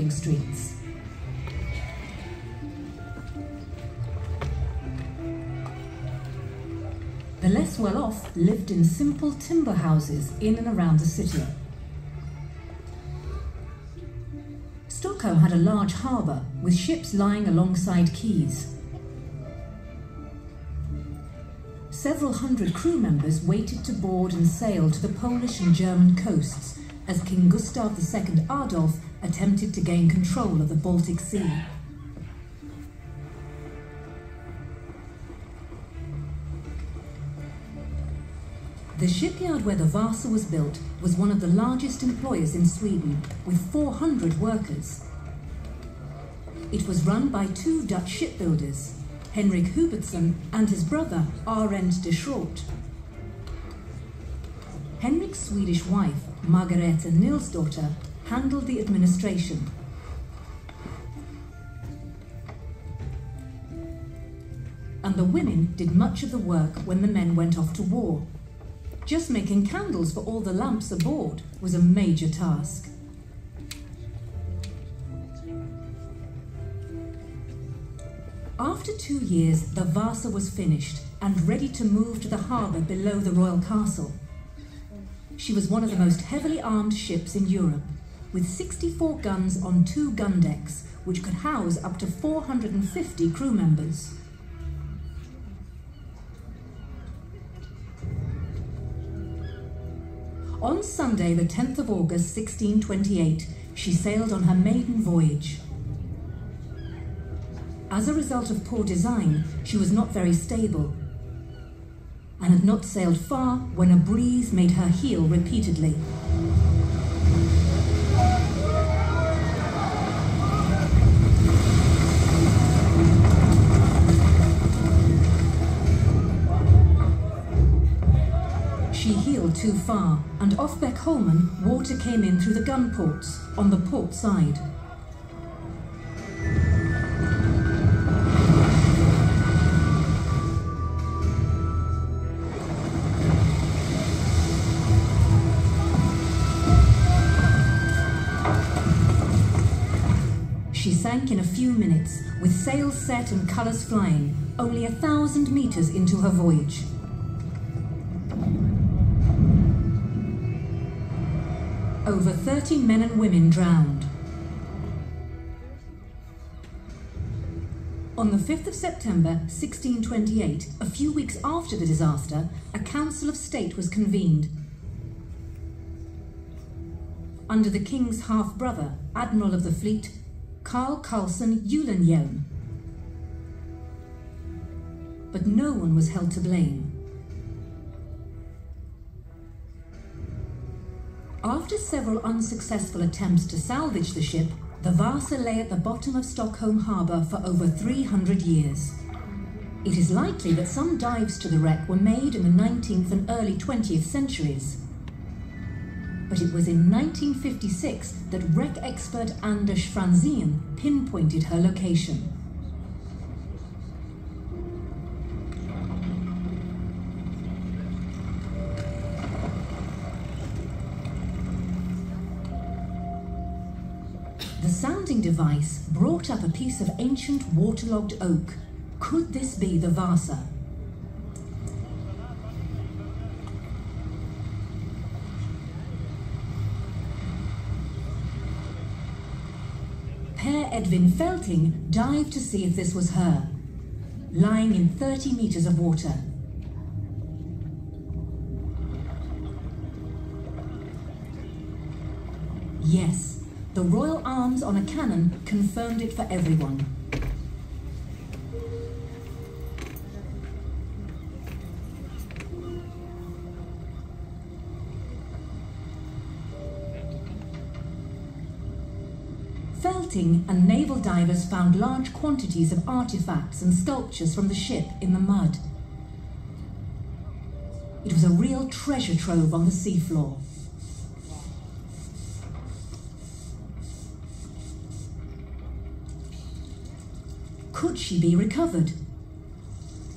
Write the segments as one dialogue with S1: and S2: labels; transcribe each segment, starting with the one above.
S1: streets. The less well-off lived in simple timber houses in and around the city. Stockholm had a large harbour with ships lying alongside quays. Several hundred crew members waited to board and sail to the Polish and German coasts as King Gustav II Adolf attempted to gain control of the Baltic Sea. The shipyard where the Vasa was built was one of the largest employers in Sweden, with 400 workers. It was run by two Dutch shipbuilders, Henrik Hubertson and his brother Arend de Schroot. Henrik's Swedish wife, Margareta Nilsdotter, handled the administration. And the women did much of the work when the men went off to war. Just making candles for all the lamps aboard was a major task. After 2 years, the Vasa was finished and ready to move to the harbour below the royal castle. She was one of the most heavily armed ships in Europe, with 64 guns on 2 gun decks, which could house up to 450 crew members. On Sunday, the 10th of August 1628, she sailed on her maiden voyage. As a result of poor design, she was not very stable and had not sailed far when a breeze made her heel repeatedly. She heeled too far, and off Beckholmen, water came in through the gun ports on the port side. She sank in a few minutes, with sails set and colours flying, only 1,000 metres into her voyage. Over 30 men and women drowned. On the 5th of September 1628, a few weeks after the disaster, a Council of State was convened. Under the King's half-brother, Admiral of the Fleet, Carl Carlson Julenhjelm. But no one was held to blame. After several unsuccessful attempts to salvage the ship, the Vasa lay at the bottom of Stockholm harbour for over 300 years. It is likely that some dives to the wreck were made in the 19th and early 20th centuries. But it was in 1956 that wreck expert Anders Franzén pinpointed her location. The sounding device brought up a piece of ancient waterlogged oak. Could this be the Vasa? Per Edvin Felting dived to see if this was her, lying in 30 meters of water. Yes, the royal arms on a cannon confirmed it for everyone. Felting and naval divers found large quantities of artifacts and sculptures from the ship in the mud. It was a real treasure trove on the seafloor. Could she be recovered?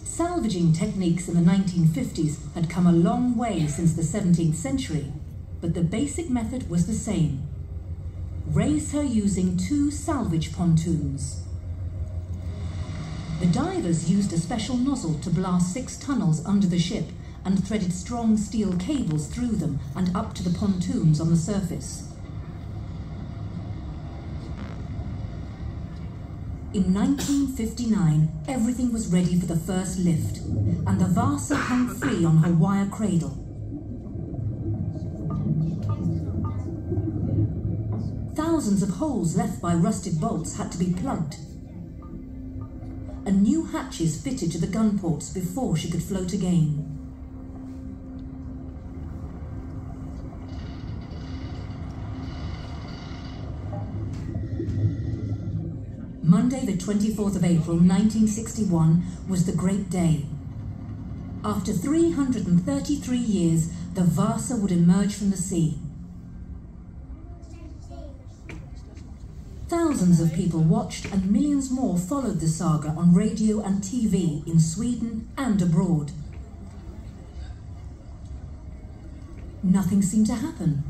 S1: Salvaging techniques in the 1950s had come a long way since the 17th century, but the basic method was the same. raise her using 2 salvage pontoons. The divers used a special nozzle to blast 6 tunnels under the ship and threaded strong steel cables through them and up to the pontoons on the surface. In 1959, everything was ready for the first lift, and the Vasa hung free on her wire cradle. Thousands of holes left by rusted bolts had to be plugged, and new hatches fitted to the gun ports before she could float again. Monday, the 24th of April, 1961, was the great day. After 333 years, the Vasa would emerge from the sea. Thousands of people watched and millions more followed the saga on radio and TV in Sweden and abroad. Nothing seemed to happen,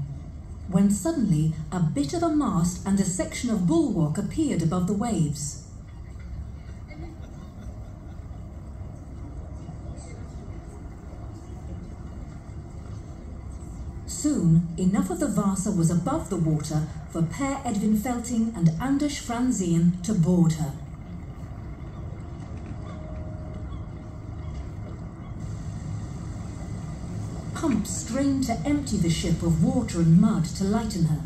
S1: when suddenly a bit of a mast and a section of bulwark appeared above the waves. Soon, enough of the Vasa was above the water for Per Edvin Felting and Anders Franzén to board her. Pumps strained to empty the ship of water and mud to lighten her.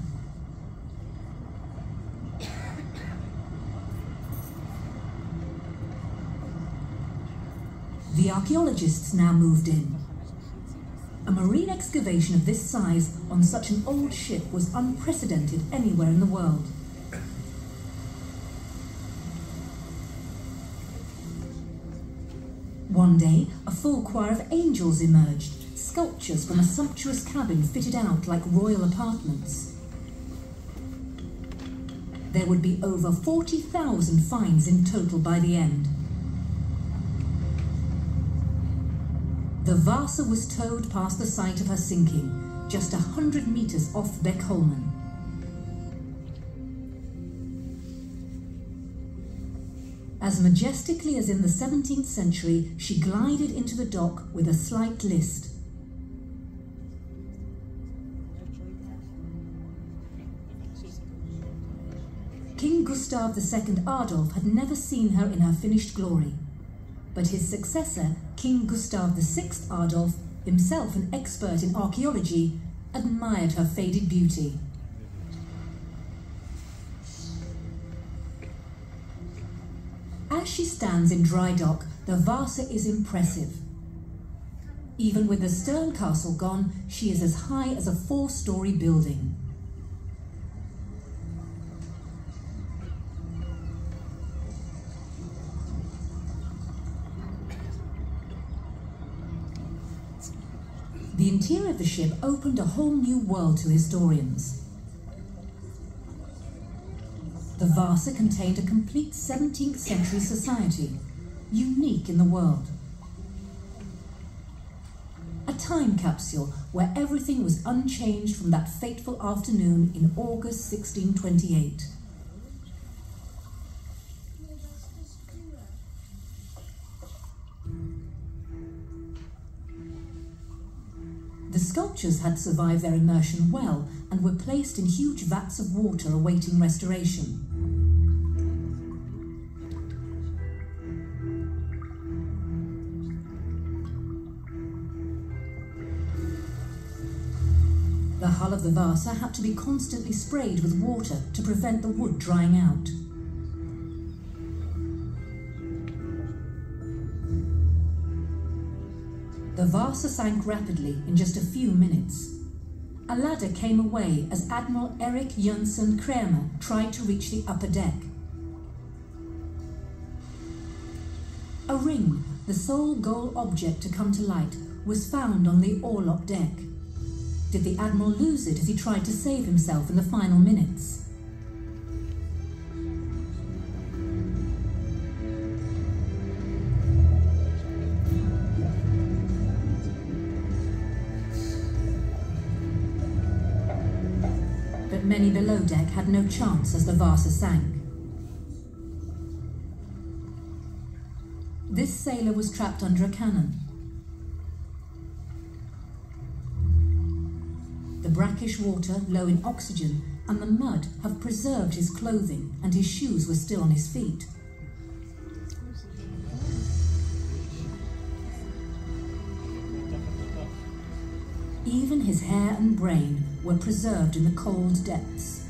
S1: The archaeologists now moved in. A marine excavation of this size on such an old ship was unprecedented anywhere in the world. One day, a full choir of angels emerged, sculptures from a sumptuous cabin fitted out like royal apartments. There would be over 40,000 finds in total by the end. The Vasa was towed past the site of her sinking, just 100 meters off Beckholmen. As majestically as in the 17th century, she glided into the dock with a slight list. King Gustav II Adolf had never seen her in her finished glory, but his successor, King Gustav VI Adolf, himself an expert in archaeology, admired her faded beauty. As she stands in dry dock, the Vasa is impressive. Even with the stern castle gone, she is as high as a 4-story building. The interior of the ship opened a whole new world to historians. The Vasa contained a complete 17th century society, unique in the world. A time capsule where everything was unchanged from that fateful afternoon in August 1628. The sculptures had survived their immersion well and were placed in huge vats of water awaiting restoration. The hull of the Vasa had to be constantly sprayed with water to prevent the wood drying out. The Vasa sank rapidly in just a few minutes. A ladder came away as Admiral Erik Jönsson Kramer tried to reach the upper deck. A ring, the sole goal object to come to light, was found on the orlop deck. Did the Admiral lose it as he tried to save himself in the final minutes? But many enemy below deck had no chance as the Vasa sank. This sailor was trapped under a cannon. The brackish water, low in oxygen, and the mud have preserved his clothing, and his shoes were still on his feet. Even his hair and brain were preserved in the cold depths.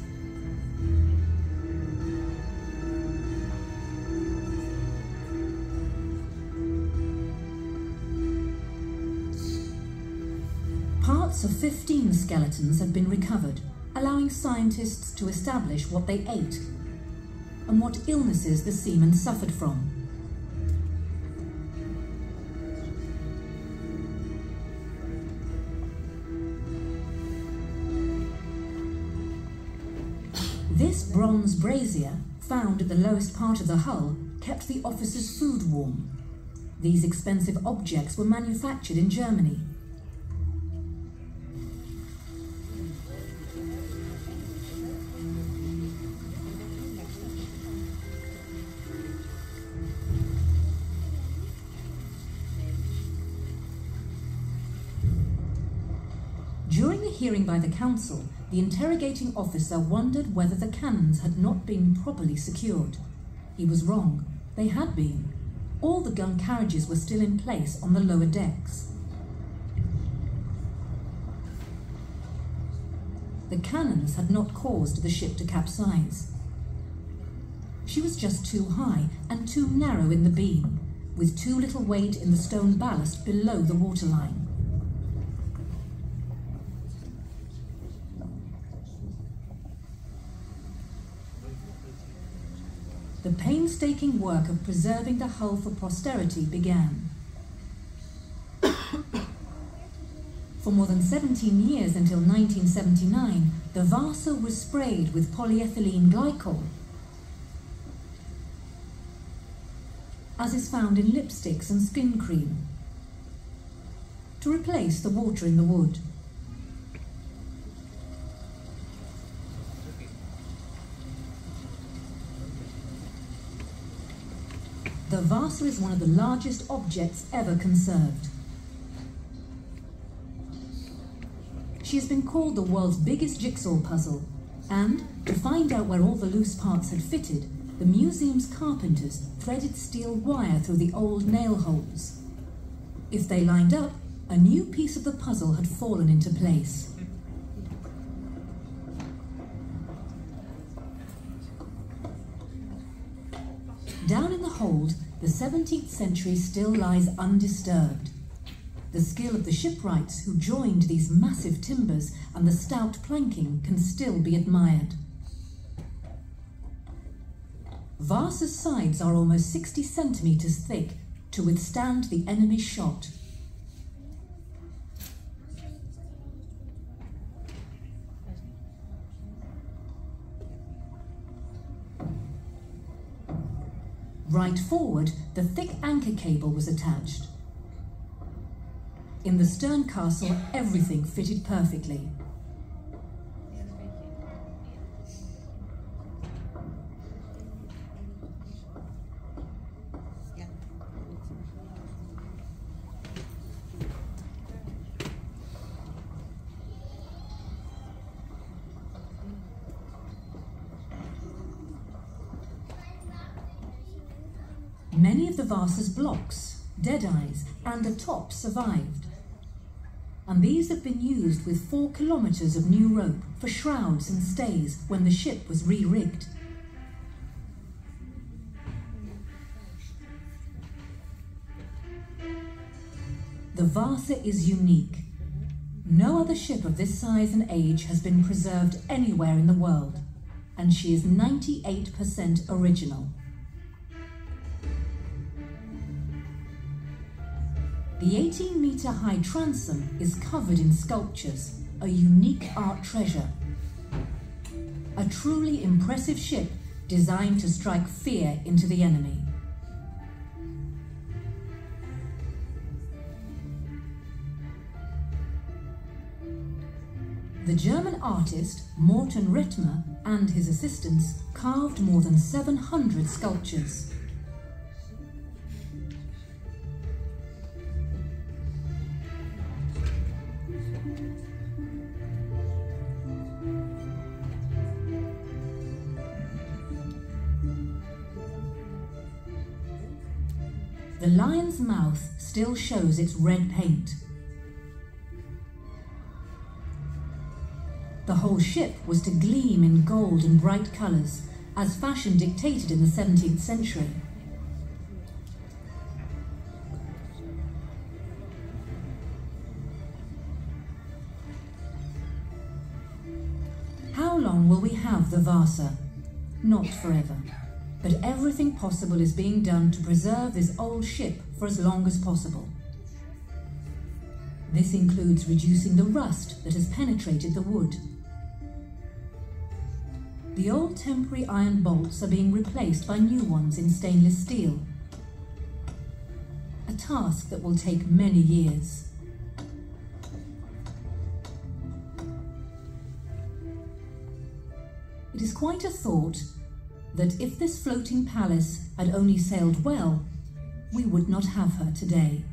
S1: Parts of 15 skeletons have been recovered, allowing scientists to establish what they ate and what illnesses the seamen suffered from. This bronze brazier, found at the lowest part of the hull, kept the officers' food warm. These expensive objects were manufactured in Germany. During a hearing by the council, the interrogating officer wondered whether the cannons had not been properly secured. He was wrong. They had been. All the gun carriages were still in place on the lower decks. The cannons had not caused the ship to capsize. She was just too high and too narrow in the beam, with too little weight in the stone ballast below the waterline. The painstaking work of preserving the hull for posterity began. For more than 17 years until 1979, the Vasa was sprayed with polyethylene glycol, as is found in lipsticks and skin cream, to replace the water in the wood. The Vasa is one of the largest objects ever conserved. She has been called the world's biggest jigsaw puzzle, and to find out where all the loose parts had fitted, the museum's carpenters threaded steel wire through the old nail holes. If they lined up, a new piece of the puzzle had fallen into place. Down in the hold, the 17th century still lies undisturbed. The skill of the shipwrights who joined these massive timbers and the stout planking can still be admired. Vasa's sides are almost 60 centimeters thick to withstand the enemy's shot. Right forward, the thick anchor cable was attached. In the stern castle, everything fitted perfectly. Many of the Vasa's blocks, deadeyes, and the top survived. And these have been used with 4 kilometers of new rope for shrouds and stays when the ship was re-rigged. The Vasa is unique. No other ship of this size and age has been preserved anywhere in the world, and she is 98% original. The 18-meter high transom is covered in sculptures, a unique art treasure. A truly impressive ship designed to strike fear into the enemy. The German artist Morten Rettmer and his assistants carved more than 700 sculptures. The lion's mouth still shows its red paint. The whole ship was to gleam in gold and bright colours, as fashion dictated in the 17th century. How long will we have the Vasa? Not forever. But everything possible is being done to preserve this old ship for as long as possible. This includes reducing the rust that has penetrated the wood. The old temporary iron bolts are being replaced by new ones in stainless steel, a task that will take many years. It is quite a thought that if this floating palace had only sailed well, we would not have her today.